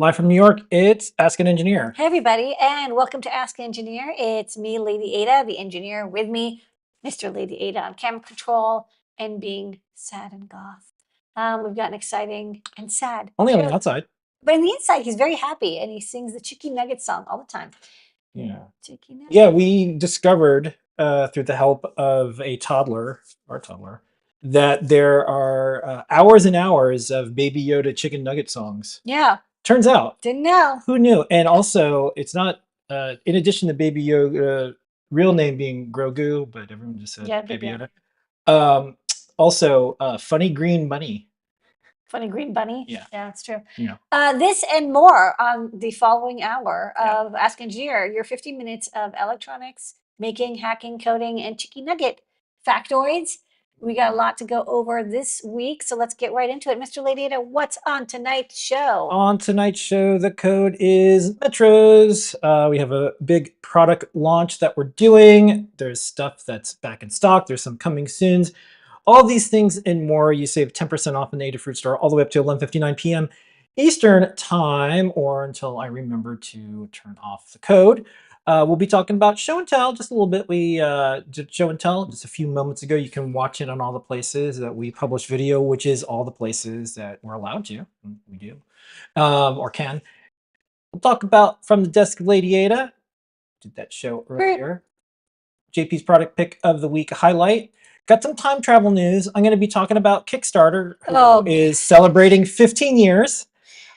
Live from New York, it's Ask an Engineer. Hey everybody, and welcome to Ask Engineer. It's me, Ladyada, the engineer, with me, Mr. Ladyada on camera control and being sad and goth. We've got an exciting and sad Only on the show. outside. But on the inside, he's very happy and he sings the Chicken Nugget song all the time. Yeah. Chicken Nugget. Yeah, we discovered through the help of a toddler, our toddler, that there are hours and hours of Baby Yoda chicken nugget songs. Yeah, Turns out, didn't know. who knew? And also, it's not, in addition to Baby Yoda, real name being Grogu, but everyone just said Yeah, Baby yeah. Yoda. Also, Funny Green Bunny. Funny Green Bunny. Yeah. Yeah, that's true. Yeah. This and more on the following hour Yeah. of Ask Engineer, your 15 minutes of electronics, making, hacking, coding, and chicken nugget factoids. We got a lot to go over this week, so let's get right into it. Mr. Ladyada, what's on tonight's show? On tonight's show, the code is Metros. We have a big product launch that we're doing. There's stuff that's back in stock. There's some coming soon. All these things and more, you save 10% off in the Adafruit store all the way up to 11:59 p.m. Eastern time, or until I remember to turn off the code. We'll be talking about show and tell just a little bit. We did show and tell just a few moments ago. You can watch it on all the places that we publish video, which is all the places that we're allowed to. We do, or can. We'll talk about From the Desk of Ladyada. Did that show earlier. JP's product pick of the week highlight. Got some time travel news. I'm going to be talking about Kickstarter, who is celebrating 15 years.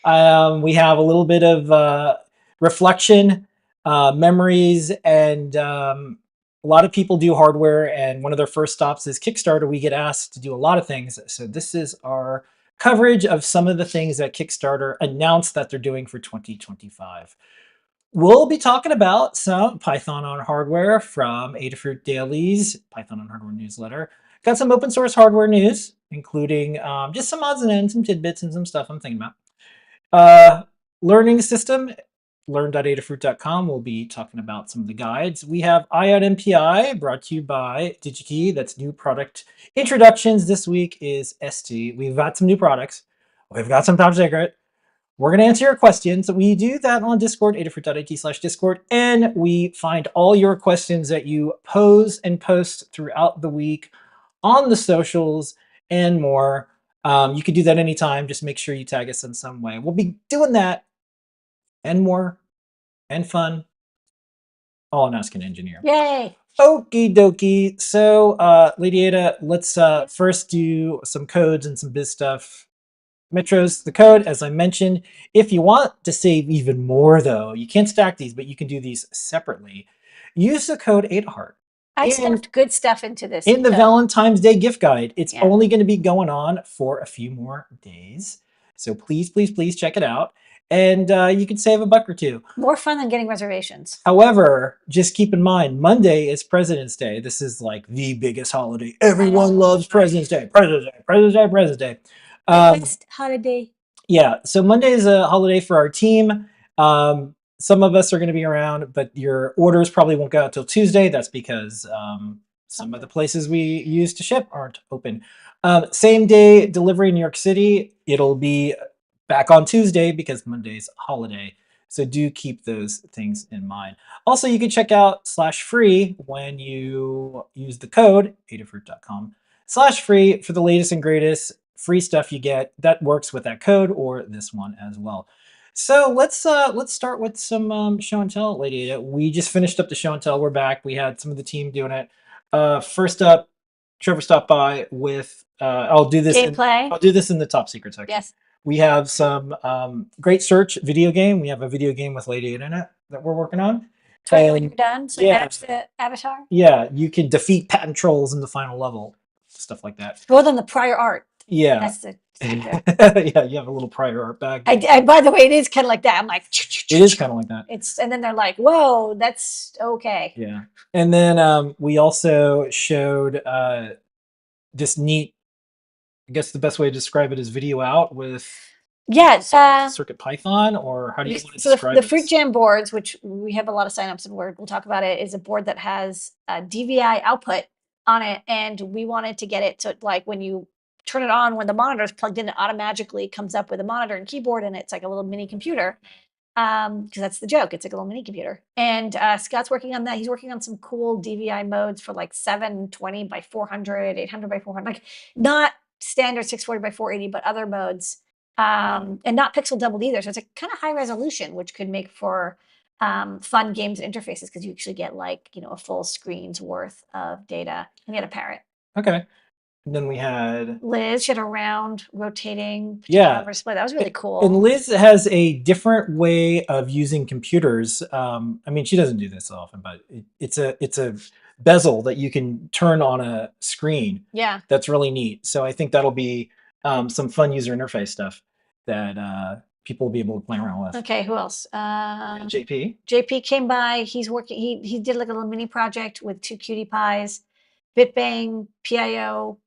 We have a little bit of reflection, memories, and a lot of people do hardware, and one of their first stops is Kickstarter. We get asked to do a lot of things. So this is our coverage of some of the things that Kickstarter announced that they're doing for 2025. We'll be talking about some Python on hardware from Adafruit Daily's Python on Hardware newsletter. Got some open source hardware news, including just some odds and ends, some tidbits, and some stuff I'm thinking about. Learning system, learn.adafruit.com. We'll be talking about some of the guides. We have Eye on MPI, brought to you by DigiKey. That's new product introductions. This week is ST. We've got some new products. We've got some top secret. We're going to answer your questions. We do that on Discord, adafruit.it/Discord, and we find all your questions that you pose and post throughout the week on the socials and more. You can do that anytime. Just make sure you tag us in some way. We'll be doing that and more and fun all on Ask an Engineer. Yay! Okie dokie. So, Ladyada, let's first do some codes and some biz stuff. Metros, the code, as I mentioned. If you want to save even more, though, you can't stack these, but you can do these separately. Use the code 8heart. I stuffed good stuff into this. In the Valentine's Day gift guide. It's Yeah. only going to be going on for a few more days. So please, please, please check it out. And you can save $1 or $2. More fun than getting reservations. However, just keep in mind, Monday is President's Day. This is like the biggest holiday. Everyone loves President's Day. President's Day, President's Day, President's Day. Best holiday. Yeah, so Monday is a holiday for our team. Some of us are going to be around, but your orders probably won't go out till Tuesday. That's because some of the places we use to ship aren't open. Same day delivery in New York City. It'll be back on Tuesday because Monday's a holiday. So do keep those things in mind. Also, you can check out /free when you use the code adafruit.com/free for the latest and greatest free stuff you get that works with that code or this one as well. So let's start with some show and tell, Ladyada. We just finished up the show and tell. We're back. We had some of the team doing it. First up, Trevor stopped by with I'll do this gameplay. I'll do this in the top secret section. Yes. We have some great search video game. We have a video game with Ladyada in it that we're working on. Tell you when you're done, so you manage the avatar. Yeah, you can defeat patent trolls in the final level, stuff like that. More than the prior art. Yeah. That's the yeah, you have a little prior art bag. I by the way, it is kind of like that. I'm like, it is kind of like that. It's and then they're like, whoa, that's okay. Yeah, and then we also showed this neat. I guess the best way to describe it is video out with. Yes, Circuit Python, or how do you want to so describe the Fruit Jam boards, which we have a lot of signups in Word, we'll talk about it, is a board that has a DVI output on it, and we wanted to get it to like when you turn it on when the monitor is plugged in. It automatically comes up with a monitor and keyboard, and it's like a little mini computer. Because that's the joke. It's like a little mini computer. And Scott's working on that. He's working on some cool DVI modes for like 720 by 400, 800 by 400, like not standard 640 by 480, but other modes. And not pixel doubled either. So it's a kind of high resolution, which could make for fun games and interfaces because you actually get like, a full screen's worth of data. And you had a parrot. Okay. And then we had Liz. She had a round rotating display. That was really cool. And Liz has a different way of using computers. I mean, she doesn't do this often, but it's a bezel that you can turn on a screen. Yeah. That's really neat. So I think that'll be some fun user interface stuff that people will be able to play around with. Okay, who else? JP. JP came by. He's working. He did like a little mini project with 2 cutie pies, BitBang, PIO,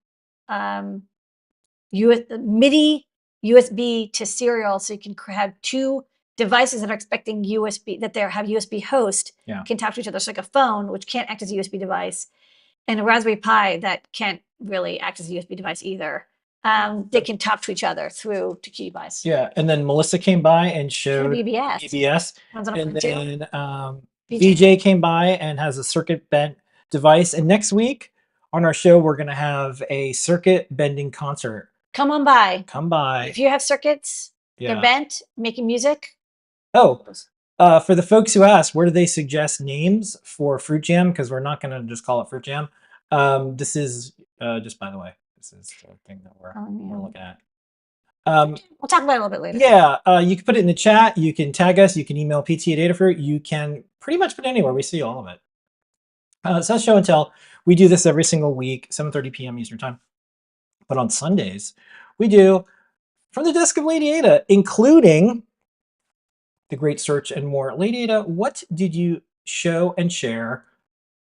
MIDI USB to serial, so you can have 2 devices that are expecting USB, that they have USB host, can talk to each other. It's like a phone, which can't act as a USB device, and a Raspberry Pi that can't really act as a USB device either. They can talk to each other through 2 cutie pies. Yeah, and then Melissa came by and showed BBS. And then VJ came by and has a circuit bent device. And next week on our show, we're going to have a circuit bending concert. Come on by. Come by. If you have circuits, they're bent, making music. Oh, for the folks who asked, where do they suggest names for Fruit Jam? Because we're not going to just call it Fruit Jam. This is, just by the way, this is the thing that we're looking at. We'll talk about it a little bit later. Yeah, you can put it in the chat. You can tag us. You can email PT@Adafruit. You can pretty much put it anywhere. We see all of it. So that's Show and Tell. We do this every single week, 7:30 p.m. Eastern Time. But on Sundays, we do From the Desk of Ladyada, including the Great Search and more. Ladyada, what did you show and share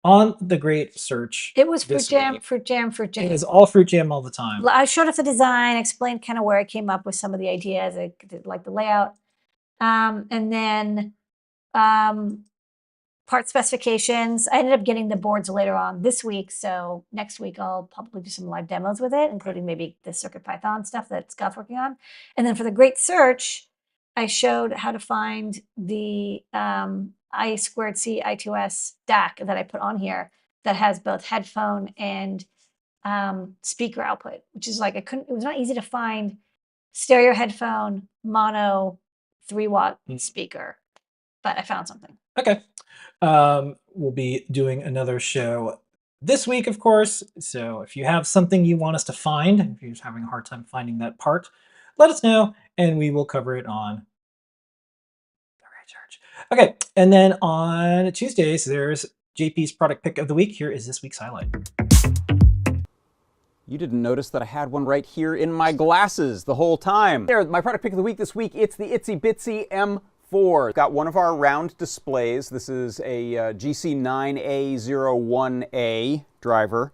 on the Great Search? It was Fruit Jam, Fruit Jam, Fruit Jam. It was all Fruit Jam all the time. I showed off the design, explained kind of where I came up with some of the ideas, like the layout. And then part specifications. I ended up getting the boards later on this week, so next week I'll probably do some live demos with it, including maybe the CircuitPython stuff that Scott's working on. And then for the Great Search, I showed how to find the I2C I2S DAC that I put on here that has both headphone and speaker output, which is like it was not easy to find stereo headphone, mono, 3-watt speaker, but I found something. Okay. We'll be doing another show this week, of course. So if you have something you want us to find, if you're just having a hard time finding that part, let us know and we will cover it on the Great Search. Okay, and then on Tuesdays, there's JP's product pick of the week. Here is this week's highlight. You didn't notice that I had one right here in my glasses the whole time. There, my product pick of the week this week, it's the Itsy Bitsy M4. Got one of our round displays. This is a GC9A01A driver.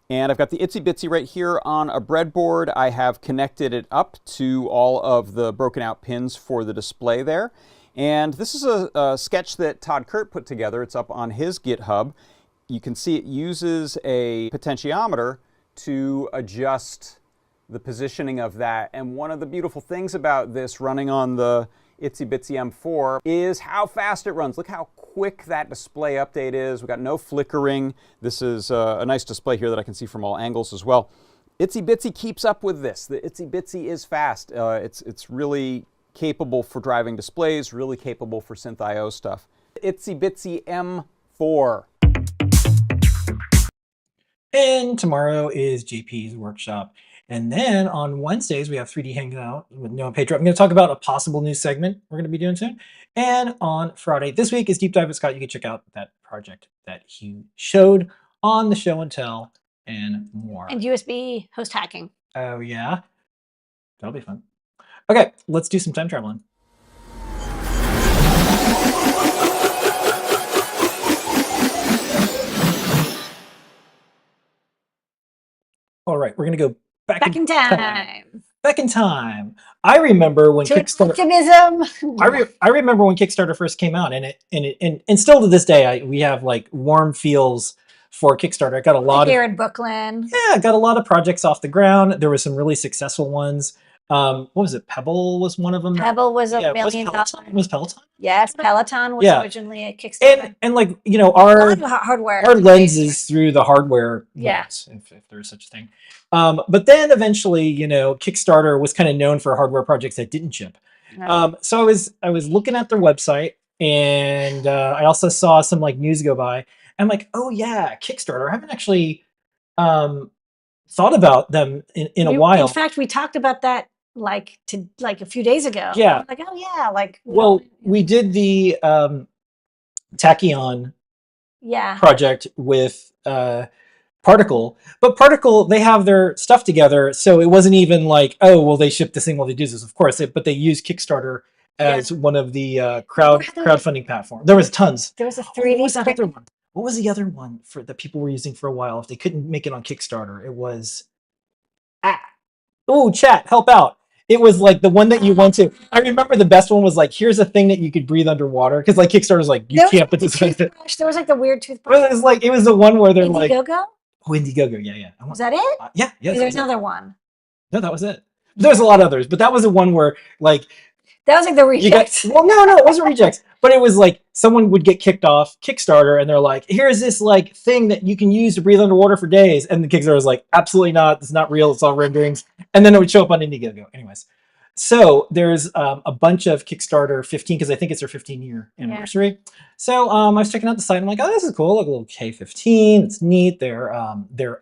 And I've got the Itsy Bitsy right here on a breadboard. I have connected it up to all of the broken out pins for the display there. And this is a sketch that Todd Kurt put together. It's up on his GitHub. You can see it uses a potentiometer to adjust the positioning of that. And one of the beautiful things about this running on the Itsy Bitsy M4 is how fast it runs. Look how quick that display update is. We've got no flickering. This is a nice display here that I can see from all angles as well. Itsy Bitsy keeps up with this. The Itsy Bitsy is fast. It's really capable for driving displays, really capable for Synth I/O stuff. Itsy Bitsy M4. And tomorrow is JP's workshop. And then on Wednesdays, we have 3D Hangout with Noah Pedro. I'm going to talk about a possible new segment we're going to be doing soon. And on Friday, this week is Deep Dive with Scott. You can check out that project that he showed on the Show and Tell and more. And USB host hacking. Oh, yeah. That'll be fun. Okay, let's do some time traveling. All right, we're going to go back in time. Back in time. I remember when Kickstarter. Optimism. I remember when Kickstarter first came out, and still to this day, we have like warm feels for Kickstarter. I got a lot Here of in Brooklyn. yeah, I got a lot of projects off the ground. There were some really successful ones. What was it? Pebble was one of them. Pebble was Yeah, $1 million. Was Peloton? Yes, Peloton was Yeah. originally a Kickstarter. And like, you know, A lot of hardware. our lens is through the hardware Yeah. lens, if there's such a thing. But then eventually, you know, Kickstarter was kind of known for hardware projects that didn't ship. Right. So I was looking at their website, and I also saw some like news go by. I'm like, oh yeah, Kickstarter. I haven't actually thought about them in a while. In fact, we talked about that like a few days ago. Yeah. Like, oh yeah, like Well, we did the Tachyon yeah. project with Particle, but Particle, they have their stuff together, so it wasn't even like, oh well, they shipped this thing while they do this. Of course, but they use Kickstarter as one of the crowdfunding platform. There was tons. There was a Oh, 3D what was that other one? What was the other one for that people were using for a while? If they couldn't make it on Kickstarter, it was oh, chat, help out. It was like the one that you went to. I remember the best one was like, here's a thing that you could breathe underwater. Because like Kickstarter's like, you can't put this in it. There was like the weird toothbrush. But it was like, it was the one where they're like, Indiegogo? oh, Indiegogo, yeah. Was that it? Yeah. There's another one. No, that was it. There's a lot of others, but that was the one where like that was like the rejects. Well, no, it wasn't rejects, but it was like someone would get kicked off Kickstarter, and they're like, "Here's this like thing that you can use to breathe underwater for days," and the Kickstarter was like, "Absolutely not. It's not real. It's all renderings." And then it would show up on Indiegogo. Anyways, so there's a bunch of Kickstarter 15 because I think it's their 15-year anniversary. Yeah. So I was checking out the site. I'm like, "Oh, this is cool. Like a little K15. It's neat." Their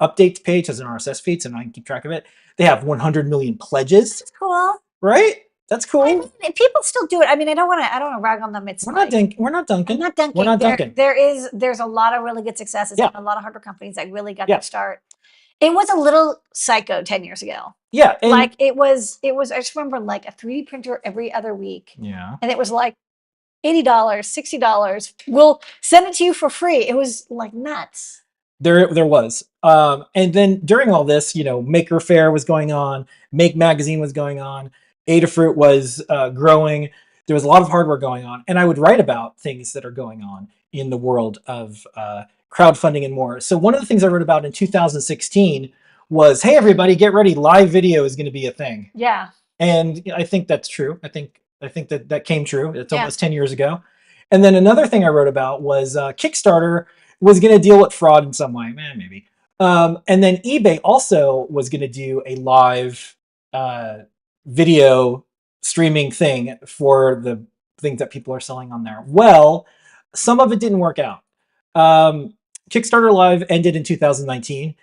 updates page has an RSS feed, so now I can keep track of it. They have 100 million pledges. That's cool, right? That's cool. I mean, people still do it. I mean, I don't want to rag on them. It's we're not dunking. We're not dunking. There's a lot of really good successes. Yeah. And a lot of hardware companies that really got their start. It was a little psycho 10 years ago. Yeah. Like it was, I just remember like a 3D printer every other week. Yeah. And it was like $80, $60. We'll send it to you for free. It was like nuts. There was. And then during all this, you know, Maker Faire was going on, Make Magazine was going on, Adafruit was growing. There was a lot of hardware going on, and I would write about things that are going on in the world of crowdfunding and more. So one of the things I wrote about in 2016 was, hey, everybody, get ready. Live video is going to be a thing. Yeah. And I think that's true. I think that came true. It's almost 10 years ago. And then another thing I wrote about was Kickstarter was going to deal with fraud in some way. Maybe. And then eBay also was going to do a live video streaming thing for the things that people are selling on there. Well, some of it didn't work out. Kickstarter Live ended in 2019.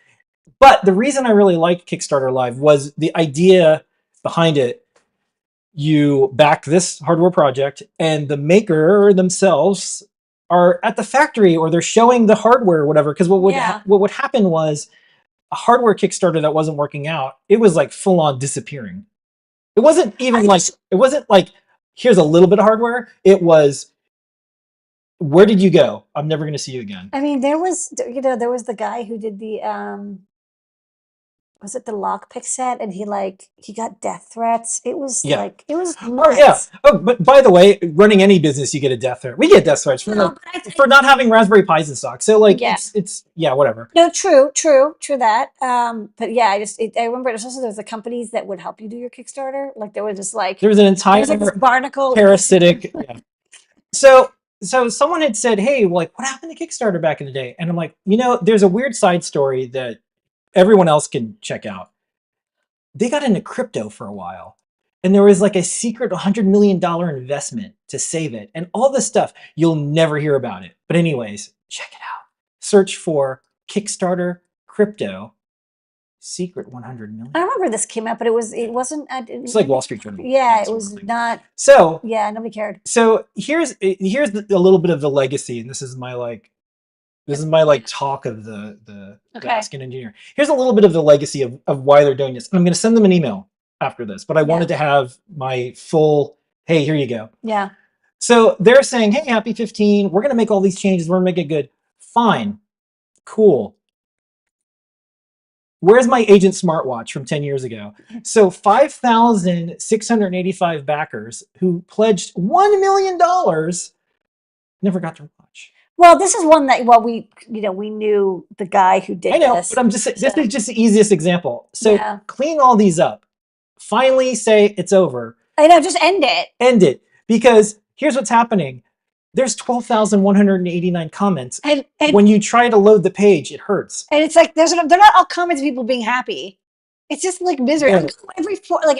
But the reason I really liked Kickstarter Live was the idea behind it. You back this hardware project, and the maker themselves are at the factory, or they're showing the hardware or whatever. Because what would happen was a hardware Kickstarter that wasn't working out, it was like full on disappearing. It wasn't even it wasn't like, here's a little bit of hardware. It was, where did you go? I'm never going to see you again. I mean, there was the guy who did the, was it the lockpick set? And he got death threats. It was like, it was nuts. Oh, yeah. Oh, but by the way, running any business, you get a death threat. We get death threats for not having Raspberry Pis in stock. So like, it's whatever. No, true that. But yeah, I remember there was the companies that would help you do your Kickstarter. Like there was just like, there was an entire barnacle parasitic. So someone had said, hey, like, what happened to Kickstarter back in the day? And I'm like, there's a weird side story that everyone else can check out. They got into crypto for a while, and there was like a secret $100 million investment to save it, and all this stuff. You'll never hear about it. But anyways, check it out. Search for Kickstarter crypto secret 100 million. I remember this came out, but it wasn't. It's like Wall Street Journal. Yeah, it was not. So yeah, nobody cared. So here's a little bit of the legacy, and this is my talk of the Ask an Engineer. Here's a little bit of the legacy of why they're doing this. And I'm going to send them an email after this, but I wanted to have my full, hey, here you go. Yeah. So they're saying, hey, happy 15. We're going to make all these changes. We're going to make it good. Fine. Cool. Where's my Agent smartwatch from 10 years ago? So 5,685 backers who pledged $1 million never got their watch. Well, this is one that we knew the guy who did I know, this. but I'm just saying, this So, is just the easiest example. So yeah, clean all these up. Finally say it's over. I know. Just end it. End it. Because here's what's happening. There's 12,189 comments. And When you try to load the page, it hurts. and it's like they're not all comments of people being happy. It's just like misery. Yeah.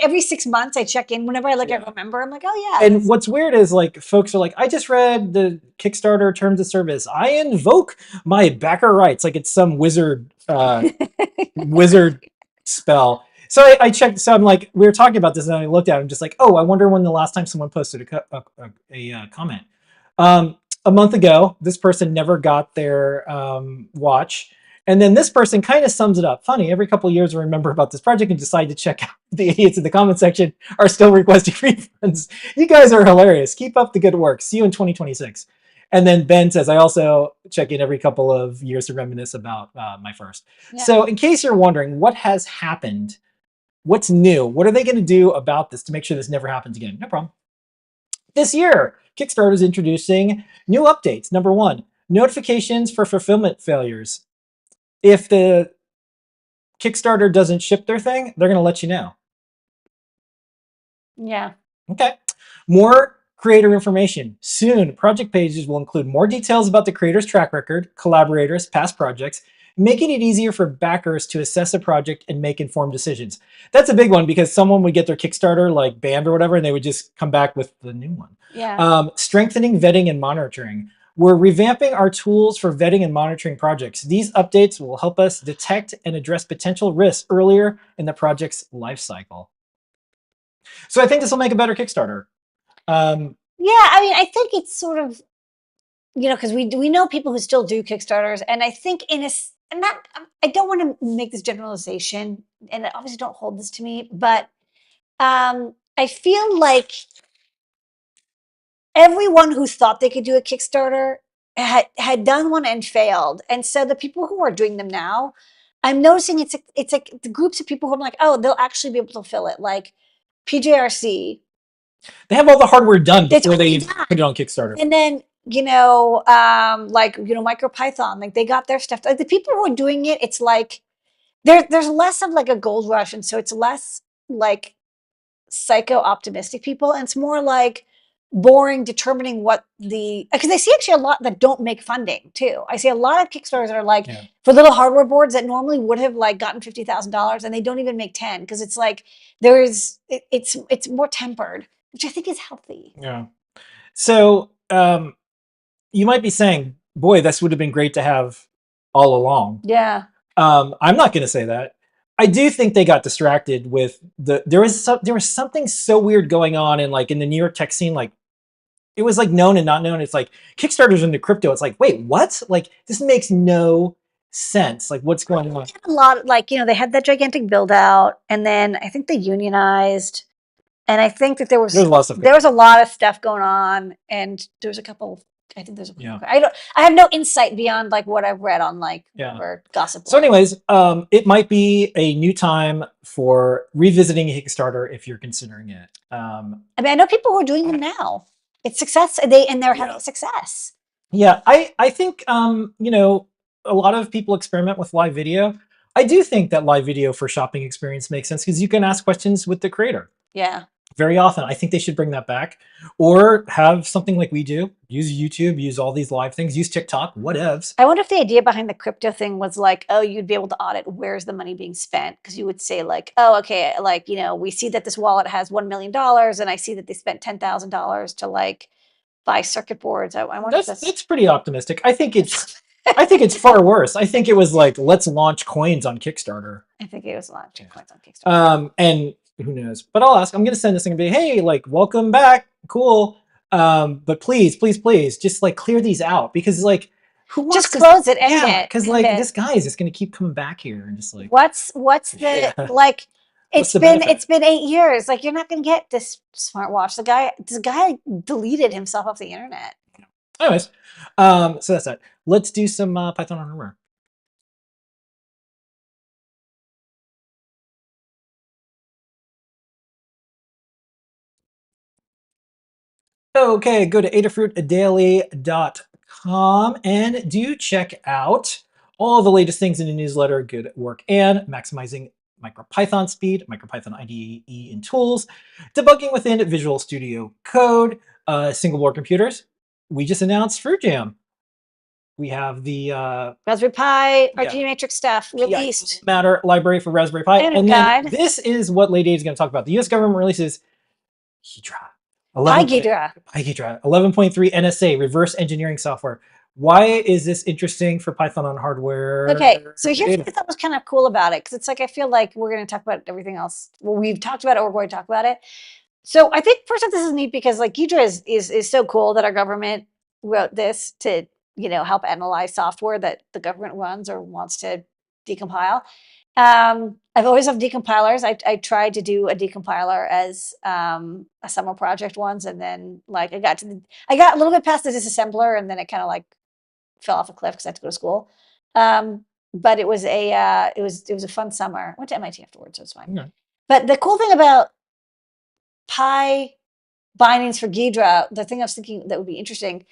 Every 6 months I check in whenever I Yeah. remember. I'm like, oh yeah. And what's weird is like folks are like, I just read the Kickstarter terms of service. I invoke my backer rights. Like it's some wizard spell. So I checked. So I'm like, we were talking about this, and I looked at it. I'm just like, oh, I wonder when the last time someone posted a comment. A month ago, this person never got their watch. And then this person kind of sums it up. Funny, every couple of years I remember about this project and decide to check out the idiots in the comment section are still requesting refunds. You guys are hilarious. Keep up the good work. See you in 2026. And then Ben says, I also check in every couple of years to reminisce about my first. Yeah. So in case you're wondering what has happened, what's new, what are they going to do about this to make sure this never happens again? No problem. This year, Kickstarter is introducing new updates. Number one, notifications for fulfillment failures. If the Kickstarter doesn't ship their thing, they're going to let you know. Yeah. Okay. More creator information. Soon, project pages will include more details about the creator's track record, collaborators, past projects, making it easier for backers to assess a project and make informed decisions. That's a big one because someone would get their Kickstarter like banned or whatever, and they would just come back with the new one. Yeah. Strengthening vetting and monitoring. We're revamping our tools for vetting and monitoring projects. These updates will help us detect and address potential risks earlier in the project's life cycle. So I think this will make a better Kickstarter. Yeah, I mean, I think it's sort of, because we know people who still do Kickstarters, and I think and not, I don't want to make this generalization, and obviously don't hold this to me, but I feel like everyone who thought they could do a Kickstarter had done one and failed, and so the people who are doing them now, I'm noticing it's like the groups of people who I'm like, oh, they'll actually be able to fill it, like PJRC. They have all the hardware done It's before already they done. put it on Kickstarter. And then, MicroPython, like they got their stuff. Like the people who are doing it, it's like there's less of like a gold rush, and so it's less like psycho optimistic people, and it's more like boring determining what because I see actually a lot that don't make funding too. I see a lot of Kickstarters that are like Yeah. for little hardware boards that normally would have like gotten $50,000 and they don't even make 10 because it's like it's more tempered, which I think is healthy. Yeah. So you might be saying, boy, this would have been great to have all along. Yeah. I'm not going to say that. I do think they got distracted with there was something so weird going on in the New York tech scene. Like it was like known and not known. It's like Kickstarter's into crypto. It's like, wait, what? Like this makes no sense. Like what's going on? A lot they had that gigantic build out, and then I think they unionized, and I think that there was There's a lot of stuff there was a lot of stuff going on, and there was a couple. I think there's a Yeah. I have no insight beyond like what I've read on whatever gossip. So anyways, it might be a new time for revisiting Kickstarter if you're considering it. I mean, I know people who are doing them now. It's success. They're having success. Yeah, I think a lot of people experiment with live video. I do think that live video for shopping experience makes sense because you can ask questions with the creator. Yeah. Very often. I think they should bring that back or have something like we do. Use YouTube, use all these live things, use TikTok, whatevs. I wonder if the idea behind the crypto thing was like, oh, you'd be able to audit where's the money being spent. Because you would say like, oh, okay, like, we see that this wallet has $1 million and I see that they spent $10,000 to like buy circuit boards. I wonder if That's pretty optimistic. I think it's far worse. I think it was like, let's launch coins on Kickstarter. I think it was launching coins on Kickstarter. And who knows? But I'll ask. I'm gonna send this thing and be, hey, like, welcome back, cool. But please, please, please, just like clear these out because like, who wants just close it, end it. Because like this guy is just gonna keep coming back here and just like, what's the like? It's been 8 years. Like you're not gonna get this smartwatch. This guy deleted himself off the internet. Anyways, so that's that. Let's do some Python on hardware. Okay, go to adafruitdaily.com. ladyada.com, and do check out all the latest things in the newsletter, Good Work and Maximizing MicroPython Speed, MicroPython IDE and Tools, Debugging within Visual Studio Code, Single Board Computers. We just announced Fruit Jam. We have the Raspberry Pi, yeah, RGB matrix stuff released. Matter library for Raspberry Pi. And a And guide. then this is what Ladyada is going to talk about. The US government releases Hydra. Hydra. Hydra 11.3 NSA, reverse engineering software. Why is this interesting for Python on hardware? Okay, so here's data? what I thought was kind of cool about it, because it's like I feel like we're going to talk about everything else. Well, we've talked about it, or we're going to talk about it. So I think first off, this is neat because like Hydra is so cool that our government wrote this to help analyze software that the government runs or wants to decompile. I've always loved decompilers. I tried to do a decompiler as a summer project once, and then like I got a little bit past the disassembler, and then it kind of like fell off a cliff because I had to go to school. But it was a fun summer. I went to MIT afterwards, so it's fine. Okay. But the cool thing about Pi bindings for Ghidra, the thing I was thinking that would be interesting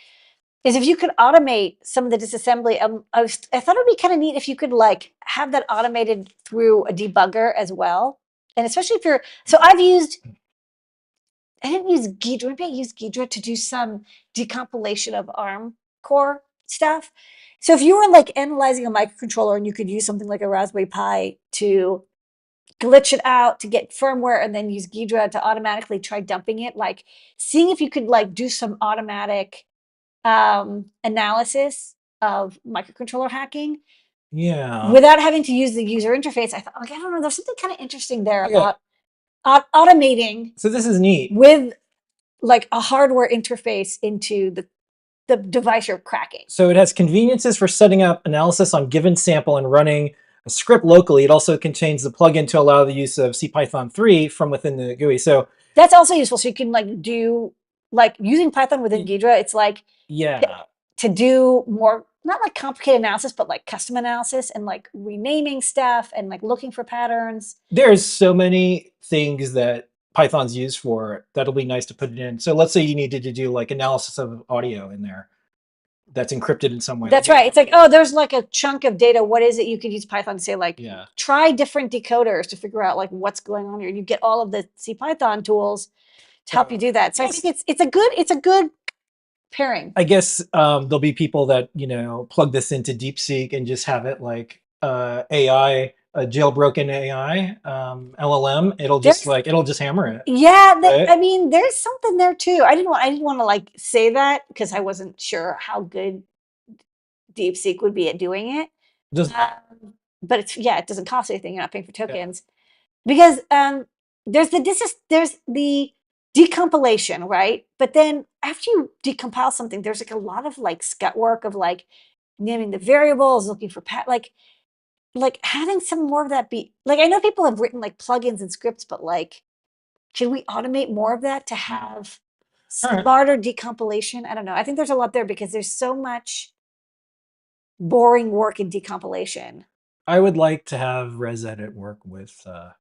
is if you could automate some of the disassembly. I thought it would be kind of neat if you could like have that automated through a debugger as well. And especially if you're, so I didn't use Ghidra, maybe I used Ghidra to do some decompilation of ARM core stuff. So if you were like analyzing a microcontroller and you could use something like a Raspberry Pi to glitch it out to get firmware and then use Ghidra to automatically try dumping it, like seeing if you could like do some automatic analysis of microcontroller hacking without having to use the user interface. I thought, like, I don't know, there's something kind of interesting there about automating. So this is neat with like a hardware interface into the device you're cracking. So it has conveniences for setting up analysis on given sample and running a script locally. It also contains the plugin to allow the use of CPython 3 from within the GUI. So that's also useful. So you can like do like using Python within Ghidra. It's like to do more, not like complicated analysis, but like custom analysis and like renaming stuff and like looking for patterns. There's so many things that Python's used for that'll be nice to put it in. So let's say you needed to do like analysis of audio in there that's encrypted in some way. That's right. It's like, oh, there's like a chunk of data. What is it? You could use Python to say like, try different decoders to figure out like what's going on here. You get all of the CPython tools to help you do that. So I think it's a good pairing. I guess there'll be people that plug this into DeepSeek and just have it like AI, a jailbroken AI LLM. It'll just hammer it. Yeah, right? I mean, there's something there too. I didn't want to like say that because I wasn't sure how good DeepSeek would be at doing it. But it doesn't cost anything. You're not paying for tokens because there's the decompilation, right? But then after you decompile something, there's like a lot of like scut work of like naming the variables, looking for like having some more of that be like, I know people have written like plugins and scripts, but like, can we automate more of that to have smarter decompilation? I don't know. I think there's a lot there because there's so much boring work in decompilation. I would like to have ResEdit work with Python.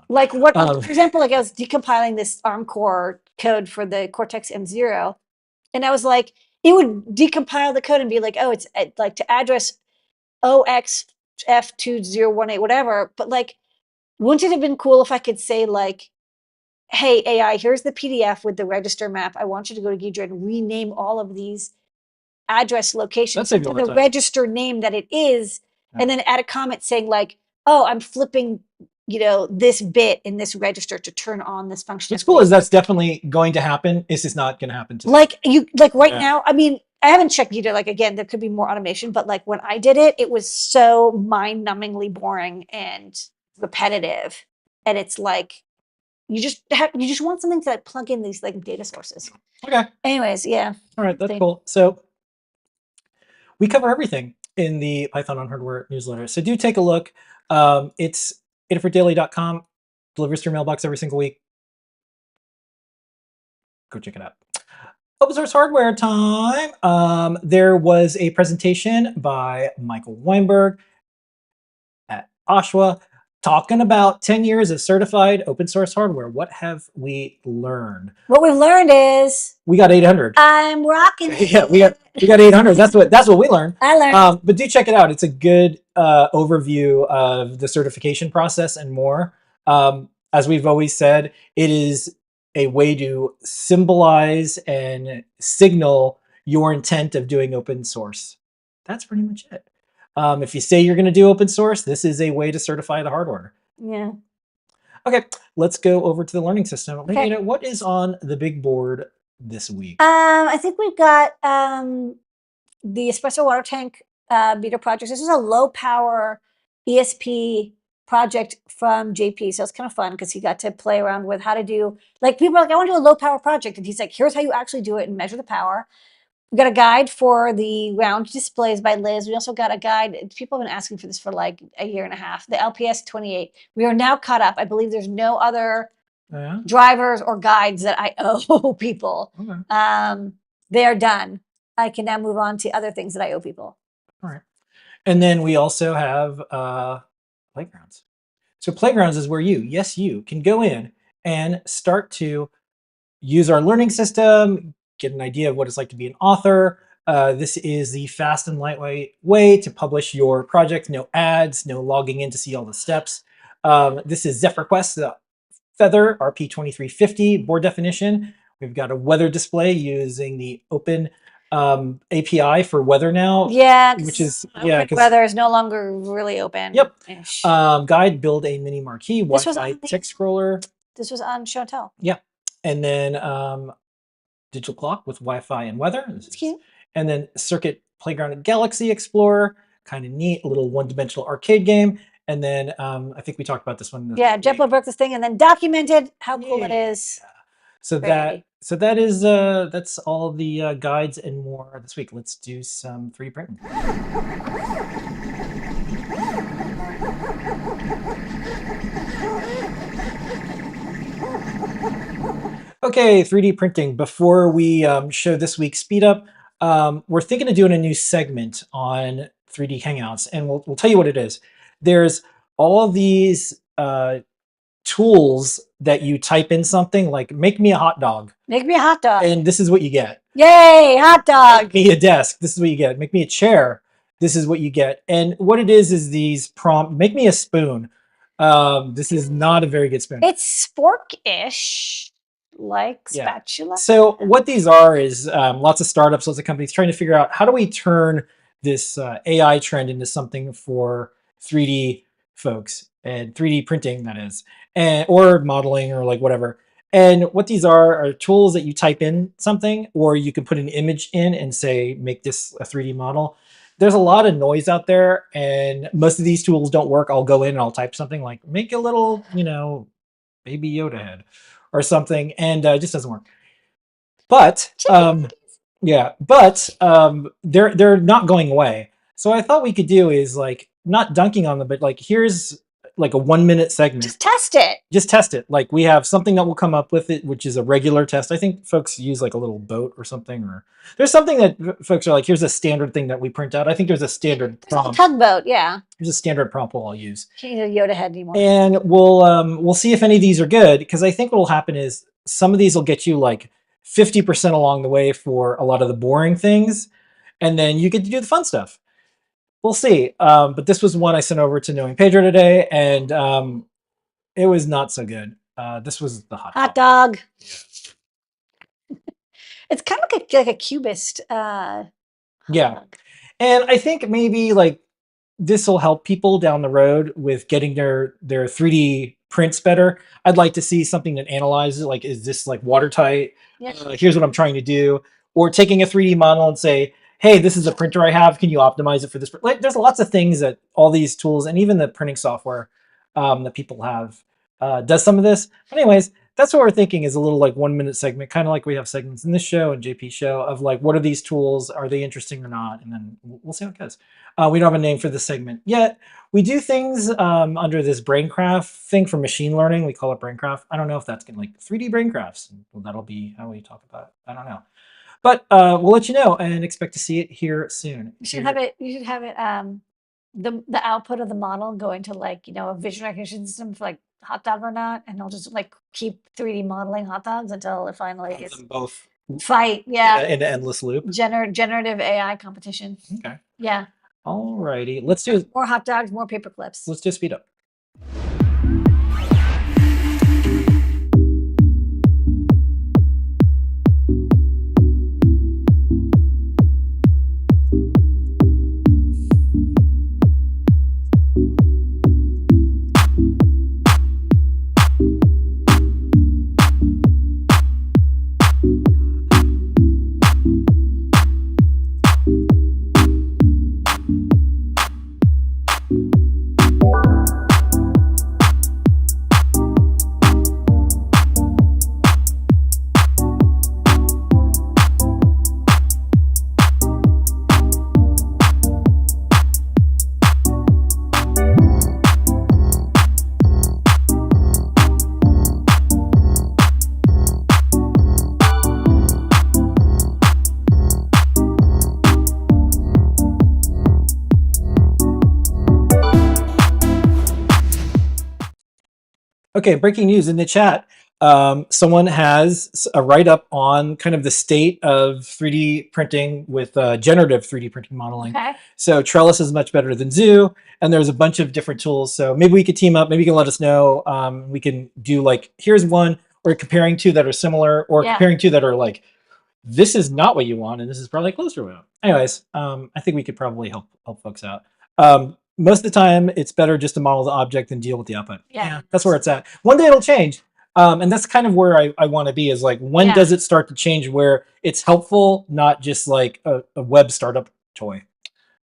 Like what, for example, like I was decompiling this ARM core code for the Cortex M0, and I was like, it would decompile the code and be like, oh, it's like to address OXF2018, whatever. But like, wouldn't it have been cool if I could say like, hey, AI, here's the PDF with the register map. I want you to go to Ghidra and rename all of these address locations to the register name that it is, and then add a comment saying like, oh, I'm flipping this bit in this register to turn on this function. What's cool is that's definitely going to happen. It's just not going to happen today. Like right now, I mean, I haven't checked Ghidra. Like again, there could be more automation, but like when I did it, it was so mind-numbingly boring and repetitive. And it's like you just want something to like, plug in these like data sources. Okay. Anyways, yeah. All right, that's cool. So we cover everything in the Python on Hardware newsletter. So do take a look. It's adafruitdaily.com. Delivers to your mailbox every single week. Go check it out. Open source hardware time. There was a presentation by Michael Weinberg at Oshawa talking about 10 years of certified open source hardware. What have we learned? What we've learned is we got 800. I'm rocking it. Yeah, We got 800. That's what we learned. I learned. But do check it out. It's a good overview of the certification process and more. As we've always said, it is a way to symbolize and signal your intent of doing open source. That's pretty much it. If you say you're going to do open source, this is a way to certify the hardware. Yeah. Okay, let's go over to the learning system. Okay. Ladyada, what is on the big board this week? I think we've got the espresso water tank beater project. This is a low power ESP project from JP. So it's kind of fun because he got to play around with how to do, like, people are like, I want to do a low power project. And he's like, here's how you actually do it and measure the power. We got a guide for the round displays by Liz. We also got a guide. People have been asking for this for like a year and a half. The LPS 28. We are now caught up. I believe there's no other drivers or guides that I owe people. Okay. They are done. I can now move on to other things that I owe people. All right. And then we also have playgrounds. So playgrounds is where you can go in and start to use our learning system, get an idea of what it's like to be an author. This is the fast and lightweight way to publish your project. No ads, no logging in to see all the steps. This is Zephyr Quest, the Feather RP2350 board definition. We've got a weather display using the open API for weather now. Yeah, which is weather is no longer really open. Yep. Guide, build a mini marquee, Wi-Fi text scroller. This was on Show and Tell. Yeah, and then digital clock with Wi-Fi and weather. That's cute. And then Circuit Playground and Galaxy Explorer, kind of neat, a little one-dimensional arcade game. And then I think we talked about this one. Yeah, Jeplo broke this thing and then documented how cool it is. So that is that's all the guides and more this week. Let's do some 3D printing. Okay, 3D printing. Before we show this week's speed up, we're thinking of doing a new segment on 3D Hangouts, and we'll tell you what it is. There's all of these tools that you type in something like make me a hot dog. Make me a hot dog. And this is what you get. Yay, hot dog. Make me a desk. This is what you get. Make me a chair. This is what you get. And what it is these make me a spoon. This is not a very good spoon. It's spork-ish, like spatula. So what these are is lots of startups, lots of companies trying to figure out how do we turn this AI trend into something for 3D folks and 3D printing, that is, or modeling or like whatever. And what these are tools that you type in something, or you can put an image in and say, make this a 3D model. There's a lot of noise out there, and most of these tools don't work. I'll go in and I'll type something like, make a little, baby Yoda head or something, and it just doesn't work. But, they're not going away. So I thought we could do is like, not dunking on them, but like, here's like a 1 minute segment. Just test it. Just test it. Like we have something that will come up with it, which is a regular test. I think folks use like a little boat or something, or there's something that folks are like, here's a standard thing that we print out. I think there's a standard prompt. Tugboat, yeah. There's a standard prompt I'll use. Can't use a Yoda head anymore. And we'll see if any of these are good, because I think what will happen is some of these will get you like 50% along the way for a lot of the boring things, and then you get to do the fun stuff. We'll see. But this was one I sent over to Knowing Pedro today, and it was not so good. This was the hot dog. Yeah. It's kind of like a cubist. Yeah. And I think maybe like this will help people down the road with getting their 3D prints better. I'd like to see something that analyzes like, is this like watertight? Yeah. Here's what I'm trying to do. Or taking a 3D model and say, hey, this is a printer I have. Can you optimize it for this? Like, there's lots of things that all these tools and even the printing software that people have does some of this. Anyways, that's what we're thinking is a little like 1 minute segment, kind of like we have segments in this show and JP show of like, what are these tools? Are they interesting or not? And then we'll see how it goes. We don't have a name for this segment yet. We do things under this Braincraft thing for machine learning. We call it Braincraft. I don't know if that's going to like 3D Braincrafts. Well, that'll be how we talk about it. I don't know. But we'll let you know and expect to see it here soon. You should have it. You should have it. The output of the model go into like a vision recognition system for like hot dog or not, and they'll just like keep 3D modeling hot dogs until it finally is them both fight. Yeah. in an endless loop. Generative AI competition. Okay. Yeah. Alrighty. Let's do More hot dogs, more paper clips. let's just speed up. Okay, breaking news in the chat. Someone has a write-up on kind of the state of 3D printing with generative 3D printing modeling. Okay. So Trellis is much better than Zoo, and there's a bunch of different tools. So maybe we could team up. Maybe you can let us know. We can do like, here's one, or comparing two that are similar, or Yeah. comparing two that are like, this is not what you want, and this is probably closer to what you want. Anyways, I think we could probably help folks out. Most of the time, it's better just to model the object than deal with the output. Yeah. That's where it's at. One day it'll change. And that's kind of where I want to be is like, when Yeah. does it start to change where it's helpful, not just like a web startup toy?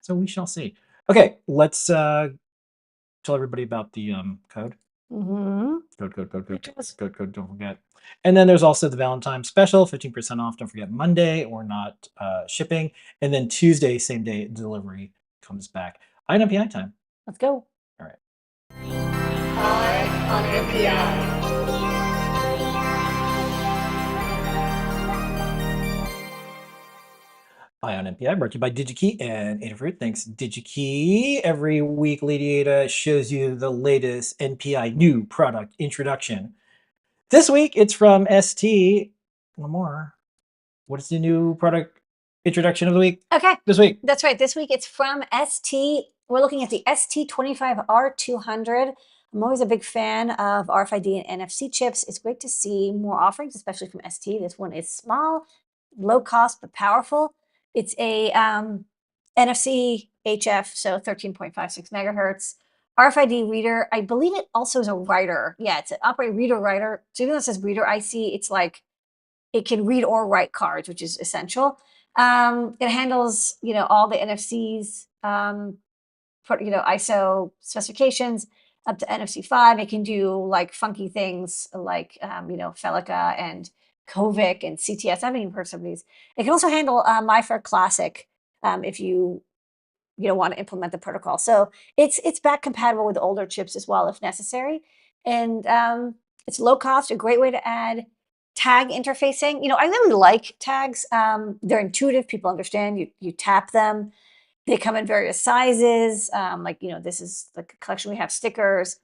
So we shall see. Okay, let's tell everybody about the code. Mm-hmm. Code, don't forget. And then there's also the Valentine's special, 15% off. Don't forget Monday or not shipping. And then Tuesday, same day delivery comes back. On MPI time. Let's go. All right. On MPI. Eye on MPI, brought to you by DigiKey and Adafruit. Thanks, DigiKey. Every week, Ladyada shows you the latest NPI new product introduction. This week, it's from ST. One more. What is the new product introduction of the week Okay. this week? That's right. This week it's from ST. We're looking at the ST25R200. I'm always a big fan of RFID and NFC chips. It's great to see more offerings, especially from ST. This one is small, low cost, but powerful. It's a NFC HF, so 13.56 megahertz. RFID reader. I believe it also is a writer. Yeah, it's an operate reader writer. So even though it says reader IC, it's like it can read or write cards, which is essential. It handles, all the NFCs, ISO specifications up to NFC 5. It can do like funky things like, Felica and Kovic and CTS. I haven't even heard some of these. It can also handle MyFair Classic if you want to implement the protocol. So it's back compatible with older chips as well if necessary. And it's low cost, a great way to add tag interfacing. I really like tags. They're intuitive. People understand. You tap them. They come in various sizes. This is like a collection. We have stickers,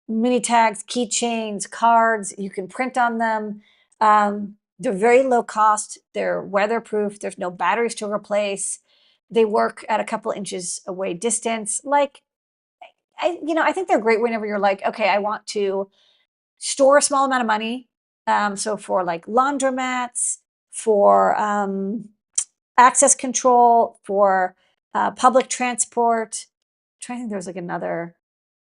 mini tags, keychains, cards. You can print on them. They're very low cost. They're weatherproof. There's no batteries to replace. They work at a couple inches away distance. I think they're great whenever you're like, okay, I want to store a small amount of money. So for like laundromats, for access control, for public transport. I'm trying to think there's like another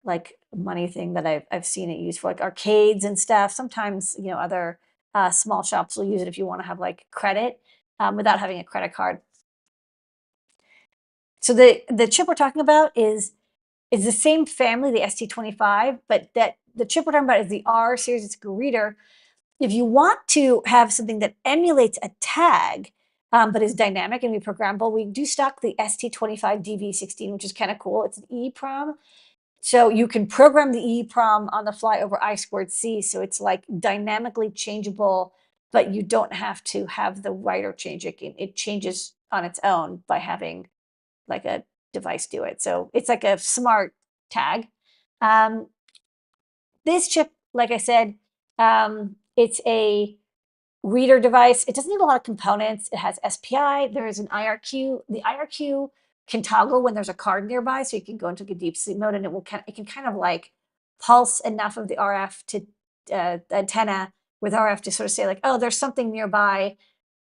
like money thing that I've seen it used for like arcades and stuff. Sometimes, other small shops will use it if you want to have like credit without having a credit card. So the chip we're talking about is the same family, the ST25, but that the chip we're talking about is the R series. It's a reader. If you want to have something that emulates a tag, but is dynamic and be programmable, we do stock the ST25DV16, which is kind of cool. It's an EEPROM. So you can program the EEPROM on the fly over I2C. So it's like dynamically changeable, but you don't have to have the writer change it. It changes on its own by having like a device do it. So it's like a smart tag. This chip, like I said, it's a reader device. It doesn't need a lot of components. It has SPI. There is an IRQ. The IRQ can toggle when there's a card nearby, so you can go into a deep sleep mode, and it can kind of like pulse enough of the RF to the antenna with RF to sort of say like, oh, there's something nearby.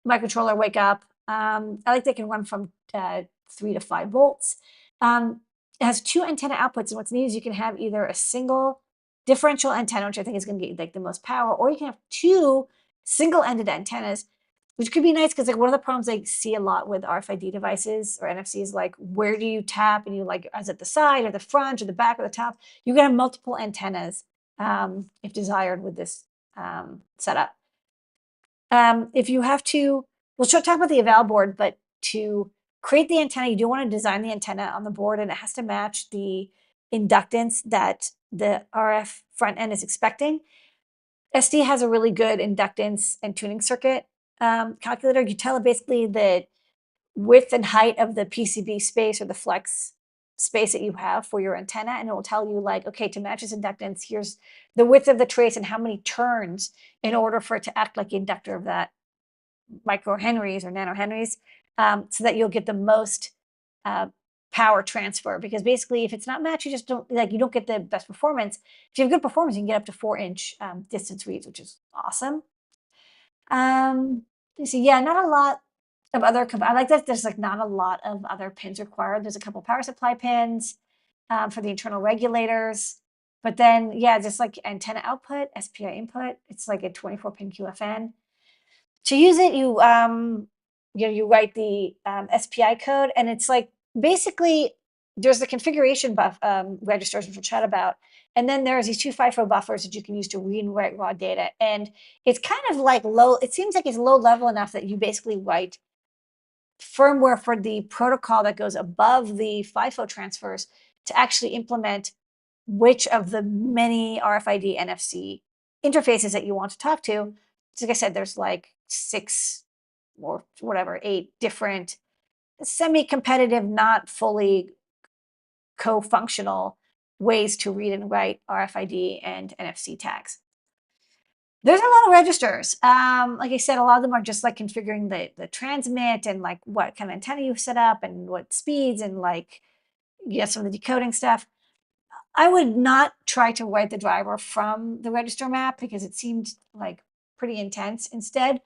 Microcontroller, wake up. I like they can run from 3 to 5 volts. It has 2 antenna outputs, and what's neat is you can have either a single differential antenna, which I think is going to get like the most power, or you can have 2 single-ended antennas, which could be nice because like one of the problems I see a lot with RFID devices or NFC is like, where do you tap? And you like, is it the side or the front or the back or the top? You can have multiple antennas if desired with this setup. If you have to, we'll talk about the eval board, but to create the antenna, you do want to design the antenna on the board, and it has to match the inductance that the RF front end is expecting. SD has a really good inductance and tuning circuit calculator. You tell it basically the width and height of the PCB space or the flex space that you have for your antenna, and it will tell you like, okay, to match this inductance, here's the width of the trace and how many turns in order for it to act like the inductor of that microhenries or nanohenries, so that you'll get the most power transfer. Because basically, if it's not matched, you don't get the best performance. If you have good performance, you can get up to 4-inch distance reads, which is awesome. You see, yeah, not a lot of other. I like that there's like not a lot of other pins required. There's a couple power supply pins for the internal regulators, but then yeah, just like antenna output, SPI input. It's like a 24-pin QFN. To use it, you write the SPI code, and it's like basically there's the configuration registers, which we'll chat about, and then there's these 2 FIFO buffers that you can use to read and write raw data. And it's kind of like low. It seems like it's low level enough that you basically write firmware for the protocol that goes above the FIFO transfers to actually implement which of the many RFID NFC interfaces that you want to talk to. So like I said, there's like 6 or whatever, 8 different semi-competitive, not fully co-functional ways to read and write RFID and NFC tags. There's a lot of registers. Like I said, a lot of them are just like configuring the transmit and like what kind of antenna you've set up and what speeds and like, some of the decoding stuff. I would not try to write the driver from the register map because it seemed like pretty intense. Instead,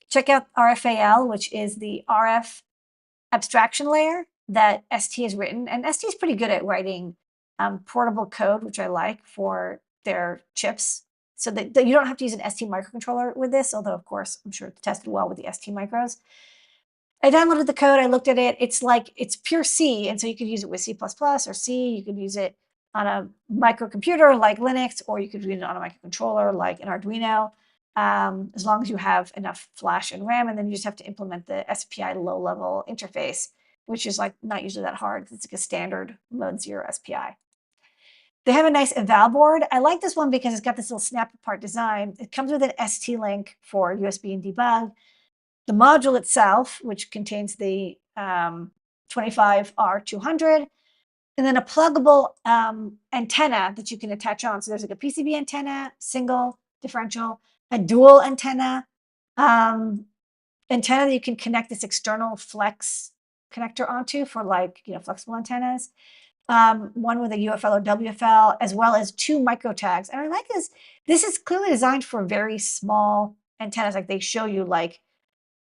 check out RFAL, which is the RF abstraction layer that ST has written. And ST is pretty good at writing portable code, which I like, for their chips. So that you don't have to use an ST microcontroller with this, although, of course, I'm sure it's tested well with the ST micros. I downloaded the code. I looked at it. It's pure C, and so you could use it with C++ or C. You could use it on a microcomputer like Linux, or you could use it on a microcontroller like an Arduino, as long as you have enough flash and RAM, and then you just have to implement the SPI low-level interface, which is like not usually that hard. It's like a standard mode 0 SPI. They have a nice eval board. I like this one because it's got this little snap-apart design. It comes with an ST link for USB and debug. The module itself, which contains the 25R200, and then a pluggable antenna that you can attach on. So there's like a PCB antenna, single, differential, a dual antenna, antenna that you can connect this external flex connector onto for like, flexible antennas. One with a UFL or WFL, as well as 2 micro tags. And I like this is clearly designed for very small antennas. Like they show you like,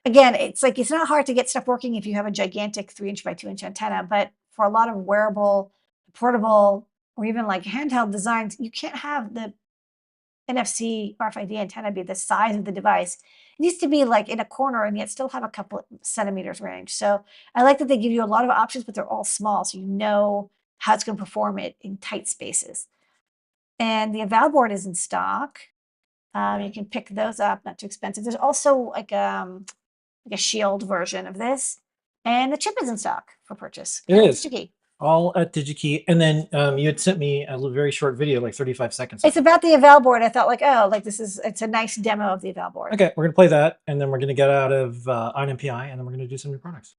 again, it's not hard to get stuff working if you have a gigantic 3-inch by 2-inch antenna, but for a lot of wearable, portable, or even like handheld designs, you can't have the NFC RFID antenna be the size of the device. It needs to be like in a corner and yet still have a couple of centimeters range. So I like that they give you a lot of options, but they're all small, so you know how it's going to perform it in tight spaces. And the eval board is in stock. You can pick those up, not too expensive. There's also like a shield version of this, and the chip is in stock for purchase. It is. DigiKey. All at DigiKey. And then you had sent me a very short video, like 35 seconds. It's about the eval board. I thought like, it's a nice demo of the eval board. Okay, we're going to play that, and then we're going to get out of INMPI, and then we're going to do some new products.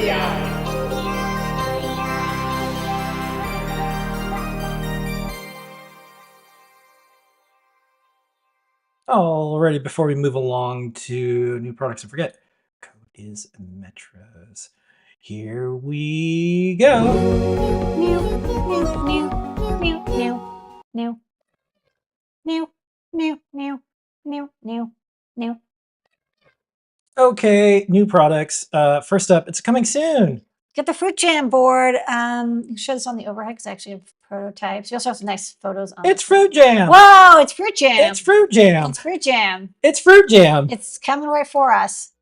Ladyada. Alrighty, before we move along to new products and forget, code is Metros. Here we go. New, new, new, new, new, new, new, new, new, new, new, new. Okay, new products. First up, it's coming soon. Get the fruit jam board. Show this on the overhead because I actually have prototypes. You also have some nice photos on It's this one. fruit jam. Whoa, it's fruit jam. It's fruit jam. It's fruit jam. It's fruit jam. It's coming right for us.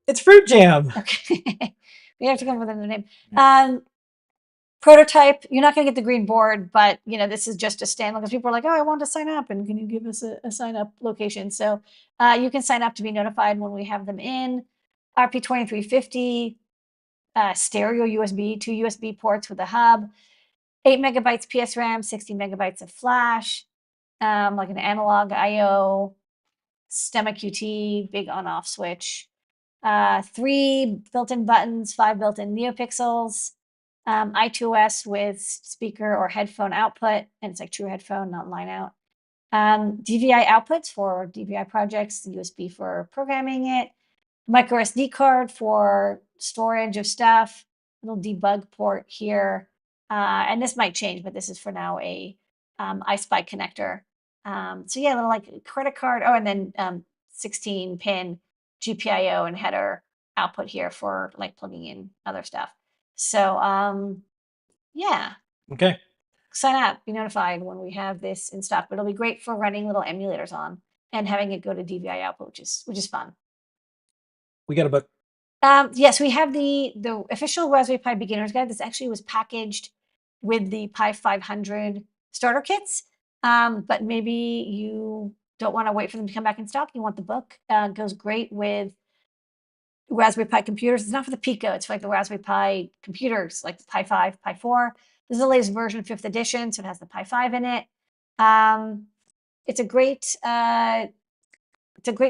It's fruit jam. Okay. We have to come up with a new name. Prototype, you're not going to get the green board, but you know, this is just a stand because people are like, oh, I want to sign up, and can you give us a sign up location? So you can sign up to be notified when we have them in. RP2350, stereo USB, 2 USB ports with a hub, 8 megabytes PSRAM, 60 megabytes of flash, like an analog IO, stemma QT, big on-off switch, 3 built-in buttons, 5 built-in NeoPixels, I2S with speaker or headphone output, and it's like true headphone, not line out. DVI outputs for DVI projects, USB for programming it, micro SD card for storage of stuff, little debug port here. And this might change, but this is for now a iSpy connector. So yeah, a little like credit card. Oh, and then 16 pin GPIO and header output here for like plugging in other stuff. So yeah, Okay. sign up, be notified when we have this in stock. But it'll be great for running little emulators on and having it go to DVI output, which is fun. We got a book. Yes, we have the official Raspberry Pi beginner's guide. This actually was packaged with the Pi 500 starter kits. But maybe you don't want to wait for them to come back in stock. You want the book. It goes great with Raspberry Pi computers. It's not for the Pico. It's for like the Raspberry Pi computers, like the Pi 5, Pi 4. This is the latest version, 5th edition, so it has the Pi 5 in it. It's a great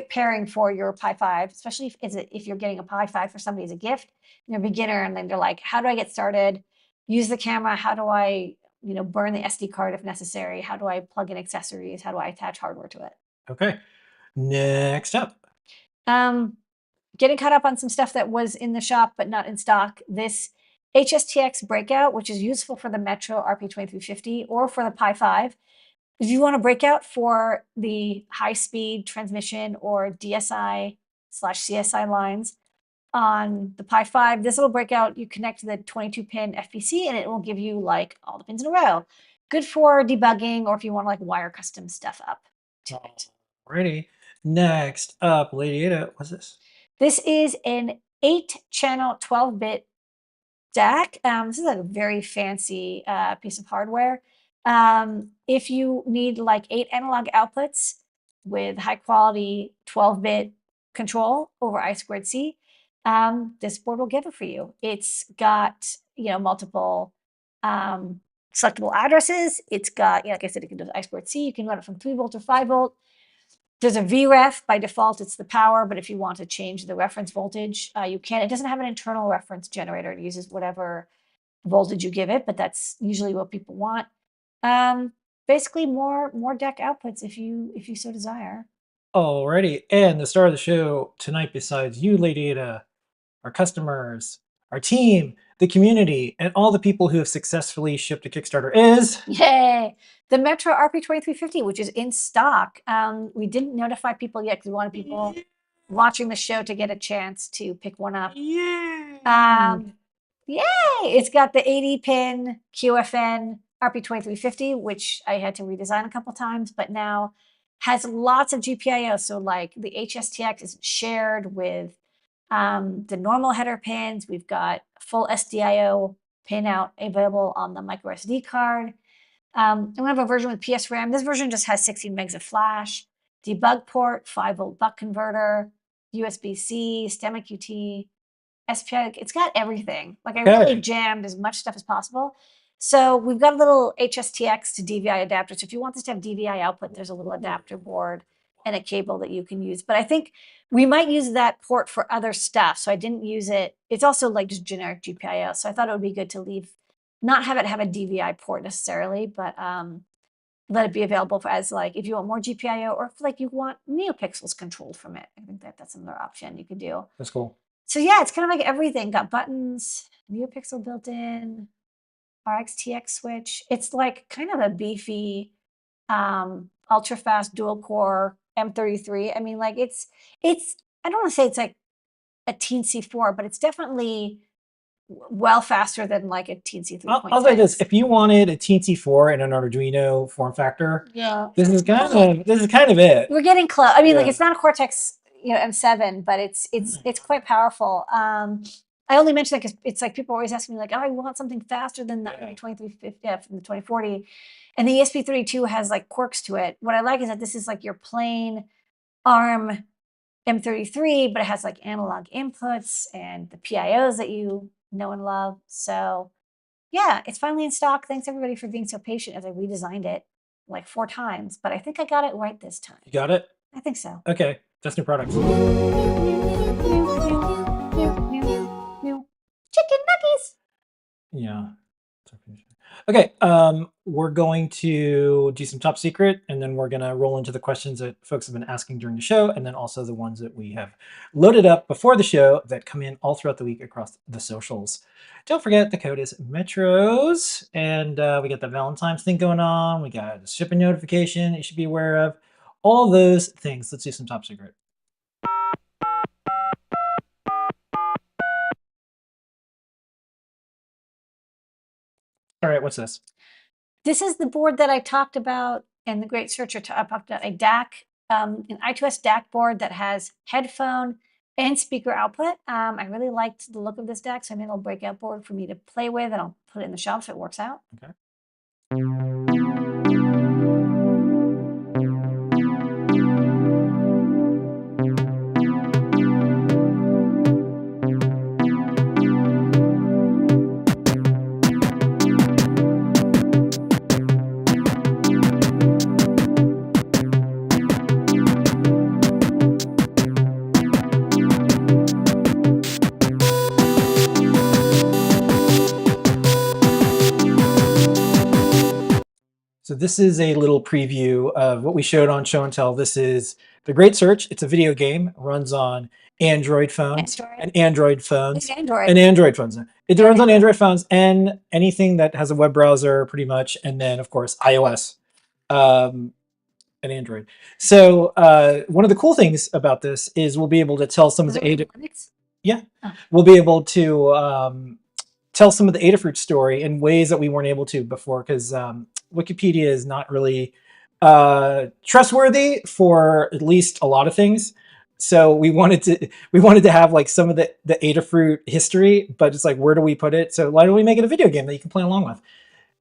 pairing for your Pi 5, especially if you're getting a Pi 5 for somebody as a gift. You're a beginner, and then they're like, how do I get started? Use the camera. How do I, burn the SD card if necessary? How do I plug in accessories? How do I attach hardware to it? Okay. Next up. Getting caught up on some stuff that was in the shop but not in stock. This HSTX breakout, which is useful for the Metro RP2350 or for the Pi 5. If you want a breakout for the high-speed transmission or DSI/CSI lines on the Pi 5, this little breakout, you connect to the 22-pin FPC and it will give you like all the pins in a row. Good for debugging or if you want to like wire custom stuff up to it. Alrighty. Next up, Ladyada, what's this? This is an 8-channel 12-bit DAC. This is a very fancy piece of hardware. If you need like 8 analog outputs with high quality 12-bit control over I2C, this board will give it for you. It's got multiple selectable addresses. It's got, like I said, it can do I2C. You can run it from 3 volt or 5 volt. There's a VREF. By default, it's the power, but if you want to change the reference voltage, you can. It doesn't have an internal reference generator. It uses whatever voltage you give it, but that's usually what people want. Basically, more DAC outputs if you so desire. Alrighty, and the star of the show tonight, besides you, Ladyada, our customers, our team, the community, and all the people who have successfully shipped a Kickstarter is... Yay! The Metro RP2350, which is in stock. We didn't notify people yet because we wanted people watching the show to get a chance to pick one up. Yay! Yay! It's got the 80-pin QFN RP2350, which I had to redesign a couple times, but now has lots of GPIO. So like the HSTX is shared with the normal header pins. We've got full SDIO pin out available on the micro SD card. And we have a version with PSRAM. This version just has 16 megs of flash, debug port, 5 volt buck converter, USB-C, stemma QT, SPI. It's got everything. Like I really jammed as much stuff as possible. So we've got a little HSTX to DVI adapter. So if you want this to have DVI output, there's a little adapter board and a cable that you can use. But I think we might use that port for other stuff. So I didn't use it. It's also like just generic GPIO. So I thought it would be good to not have it have a DVI port necessarily, but let it be available as like if you want more GPIO or if like you want NeoPixels controlled from it. I think that's another option you could do. That's cool. So yeah, it's kind of like everything. Got buttons, NeoPixel built in, RxTX switch. It's like kind of a beefy, ultra fast dual core M33. I mean, like it's I don't want to say it's like a teensy 4, but it's definitely well faster than like a teensy 3.6. I'll say this: if you wanted a teensy 4 and an Arduino form factor, yeah, this is kind of it. We're getting close. I mean, like Yeah. it's not a Cortex, M7, but it's quite powerful. I only mention that because it's like people always ask me like, oh, I want something faster than the 2350, from the 2040, and the ESP32 has like quirks to it. What I like is that this is like your plain ARM M33, but it has like analog inputs and the PIOs that you know and love. So yeah, it's finally in stock. Thanks everybody for being so patient as I redesigned it like 4 times, but I think I got it right this time. You got it? I think so. Okay, that's new products. Chicken nuggets. Yeah. Okay, we're going to do some top secret, and then we're gonna roll into the questions that folks have been asking during the show, and then also the ones that we have loaded up before the show that come in all throughout the week across the socials. Don't forget the code is Metros, and we got the Valentine's thing going on. We got a shipping notification you should be aware of. All those things. Let's do some top secret. All right, what's this? This is the board that I talked about in the Great Searcher. I talked about a DAC, an I2S DAC board that has headphone and speaker output. I really liked the look of this DAC, so I made a little breakout board for me to play with, and I'll put it in the shelf if it works out. Okay. So this is a little preview of what we showed on Show and Tell. This is The Great Search. It's a video game. It runs on Android phones and Android phones. Android phones. It runs on Android phones and anything that has a web browser pretty much. And then, of course, iOS and Android. So one of the cool things about this is we'll be able to tell some of the we'll be able to tell some of the Adafruit story in ways that we weren't able to before, because Wikipedia is not really trustworthy for at least a lot of things. So we wanted to have like some of the Adafruit history, but it's like, where do we put it? So why don't we make it a video game that you can play along with?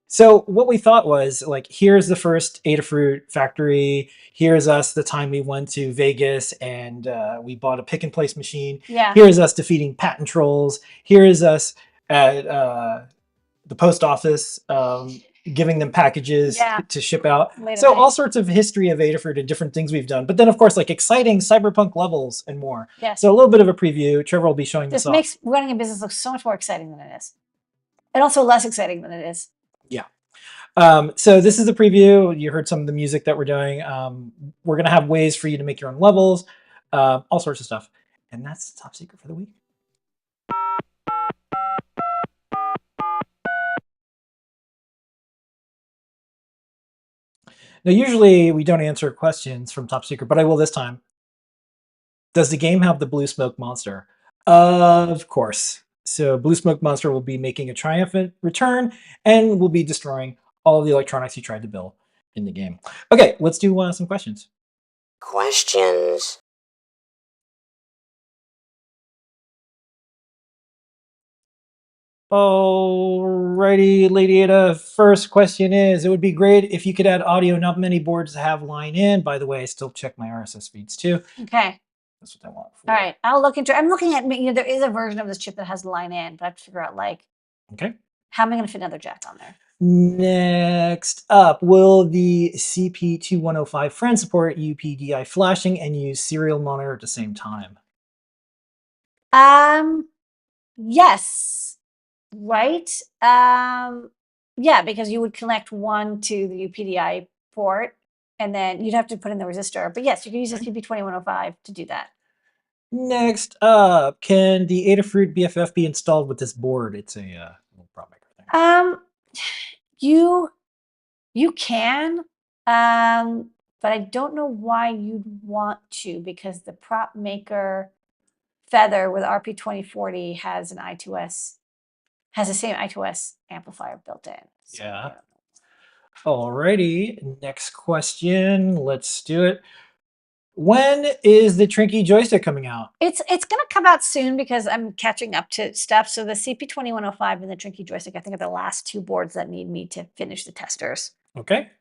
So what we thought was like, here's the first Adafruit factory. Here's us the time we went to Vegas and we bought a pick and place machine. Yeah. Here's us defeating patent trolls. Here is us at the post office giving them packages to ship out. So all sorts of history of Adafruit and different things we've done. But then, of course, like exciting cyberpunk levels and more. Yes. So a little bit of a preview. Trevor will be showing this off. This makes running a business look so much more exciting than it is. And also less exciting than it is. Yeah. So this is the preview. You heard some of the music that we're doing. We're going to have ways for you to make your own levels, all sorts of stuff. And that's the top secret for the week. Now, usually we don't answer questions from Top Secret, but I will this time. Does the game have the Blue Smoke Monster? Of course. So Blue Smoke Monster will be making a triumphant return and will be destroying all of the electronics you tried to build in the game. Okay, let's do some questions. Questions. Alrighty, Ladyada. First question is, it would be great if you could add audio. Not many boards have line in. By the way, I still check my RSS feeds too. Okay. That's what I want. All right. I'll look into it. I'm looking at, there is a version of this chip that has line in, but I have to figure out like, okay, how am I going to fit another jack on there? Next up, will the CP2105 friend support UPDI flashing and use serial monitor at the same time? Yes. Right? Yeah, because you would connect one to the UPDI port and then you'd have to put in the resistor. But yes, you can use the CP2105 to do that. Next up, can the Adafruit BFF be installed with this board? It's a little prop maker thing. You can, but I don't know why you'd want to because the prop maker Feather with RP2040 has an I2S, has the same I2S amplifier built in. So, Yeah. Alrighty, next question. Let's do it. When is the Trinky joystick coming out? It's gonna come out soon because I'm catching up to stuff. So the CP2105 and the Trinky joystick, I think, are the last two boards that need me to finish the testers. Okay.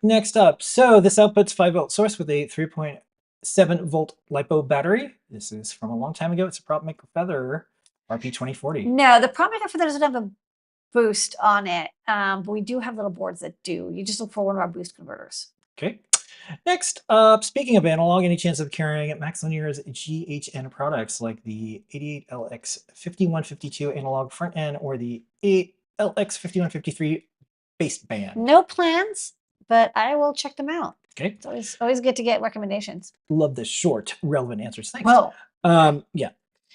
Next up, so this outputs 5-volt source with a 3.7-volt LiPo battery. This is from a long time ago. It's a prop maker Feather RP2040. No, the prop maker Feather doesn't have a boost on it, but we do have little boards that do. You just look for one of our boost converters. Okay. Next up, speaking of analog, any chance of carrying Max Linear's GHN products like the 88LX5152 analog front end or the 8LX5153 baseband? No plans, but I will check them out. Okay. It's always good to get recommendations. Love the short, relevant answers. Thanks. Whoa. Yeah.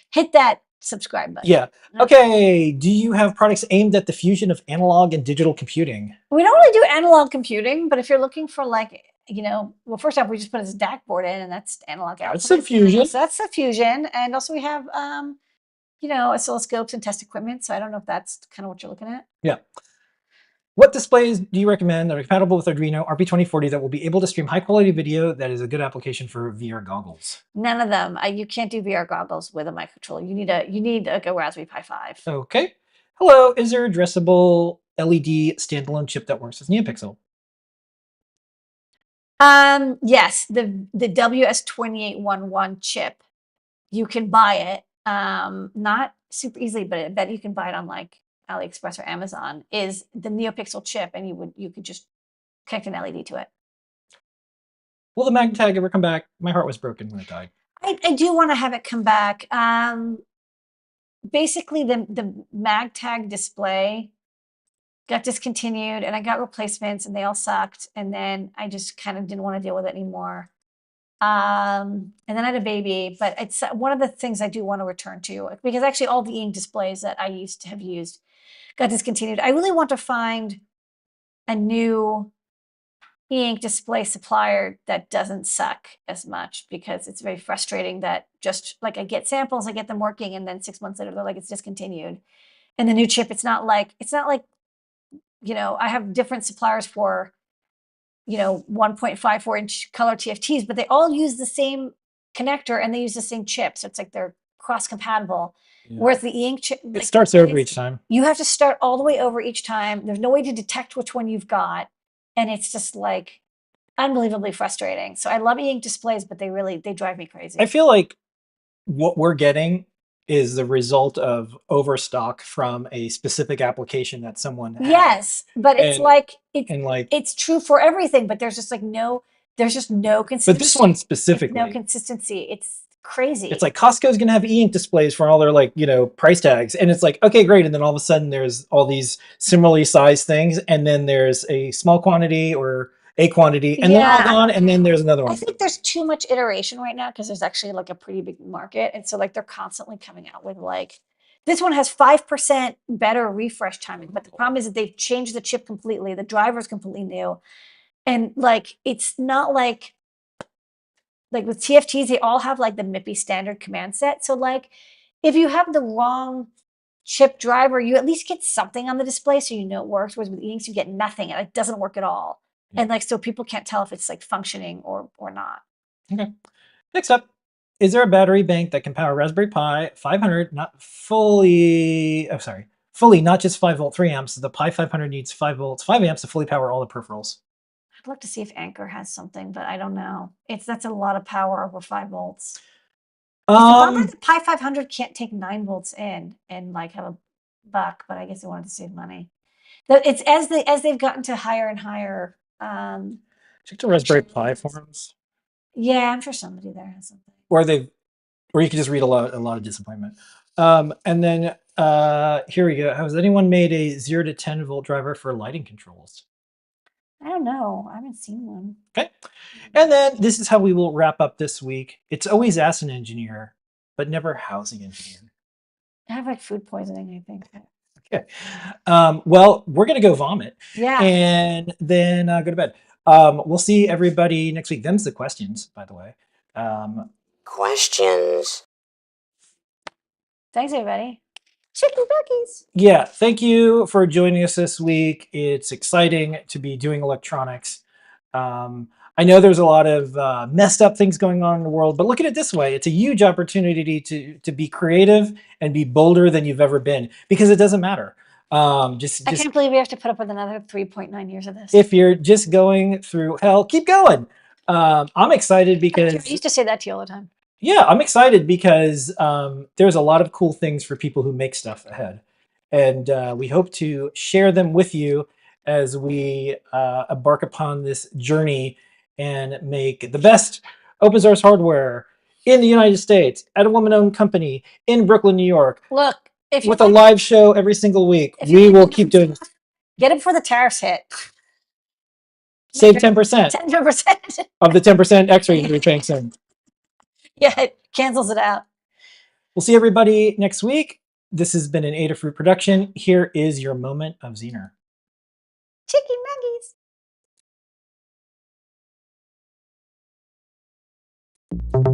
Hit that subscribe button. Yeah. Okay. Do you have products aimed at the fusion of analog and digital computing? We don't really do analog computing, but if you're looking for like, well, first off, we just put a DAC board in, and that's analog output. That's a fusion. So that's a fusion, and also we have, oscilloscopes and test equipment. So I don't know if that's kind of what you're looking at. Yeah. What displays do you recommend that are compatible with Arduino RP2040 that will be able to stream high quality video that is a good application for VR goggles? None of them. You can't do VR goggles with a microcontroller. You need like a Raspberry Pi 5. Okay. Hello. Is there a addressable LED standalone chip that works with NeoPixel? Yes, the WS2811 chip. You can buy it. Not super easily, but I bet you can buy it on like AliExpress or Amazon. Is the NeoPixel chip, and you could just connect an LED to it. Will the MagTag ever come back? My heart was broken when it died. I do want to have it come back. Basically, the MagTag display got discontinued, and I got replacements, and they all sucked. And then I just kind of didn't want to deal with it anymore. And then I had a baby, but it's one of the things I do want to return to because actually all the ink displays that I used to have used got discontinued. I really want to find a new e-ink display supplier that doesn't suck as much because it's very frustrating that just like I get samples, I get them working, and then 6 months later they're like it's discontinued. And the new chip, it's not like I have different suppliers for 1.54 inch color TFTs, but they all use the same connector and they use the same chip. So it's like they're cross compatible. Yeah. Whereas the e-ink chip, it starts over each time. You have to start all the way over each time. There's no way to detect which one you've got. And it's just like unbelievably frustrating. So I love e-ink displays, but they drive me crazy. I feel like what we're getting is the result of overstock from a specific application that someone had. Yes, but it's true for everything, but there's just no consistency. But this one specifically, no consistency. It's crazy. It's like Costco's gonna have e-ink displays for all their price tags, and it's like, okay, great, and then all of a sudden there's all these similarly sized things, and then there's a small quantity or a quantity, and then all gone, and then there's another one. I think there's too much iteration right now because there's actually like a pretty big market, and so like they're constantly coming out with like this one has 5% better refresh timing, but the problem is that they've changed the chip completely, the driver's completely new, and like it's not like with TFTs they all have like the MIPI standard command set. So like if you have the wrong chip driver, you at least get something on the display so you know it works. Whereas with e-inks you get nothing and it doesn't work at all. And so people can't tell if it's like functioning or not. Okay. Next up, is there a battery bank that can power Raspberry Pi 500, fully, not just 5-volt 3 amps? The Pi 500 needs 5 volts, 5 amps to fully power all the peripherals. I'd love to see if Anchor has something, but I don't know. That's a lot of power over 5 volts. The Pi 500 can't take 9 volts in and like have a buck, but I guess they wanted to save money. It's as they've gotten to higher and higher. Check the Raspberry Pi forums, Yeah, I'm sure somebody there has something. or you can just read a lot of disappointment. And then here we go. Has anyone made a 0 to 10 volt driver for lighting controls? I don't know. I haven't seen one. Okay. And then this is how we will wrap up this week. It's always ask an engineer, but never housing engineer. I have like food poisoning, I think. Okay. Well, we're going to go vomit. Yeah. And then go to bed. We'll see everybody next week. Them's the questions, by the way. Questions. Thanks, everybody. Chicken cookies. Yeah, thank you for joining us this week. It's exciting to be doing electronics. I know there's a lot of messed up things going on in the world, but look at it this way. It's a huge opportunity to be creative and be bolder than you've ever been, because it doesn't matter. I can't believe we have to put up with another 3.9 years of this. If you're just going through hell, keep going. I'm excited because I used to say that to you all the time. yeah, I'm excited because there's a lot of cool things for people who make stuff ahead. And we hope to share them with you as we embark upon this journey and make the best open source hardware in the United States at a woman-owned company in Brooklyn, New York. Look, if with a live show every single week, we will keep doing. Get it before the tariffs hit. Save 10%. 10% of the 10% extra you're paying soon. Yeah, it cancels it out. We'll see everybody next week. This has been an Adafruit production. Here is your moment of Zener. Chicken nuggies.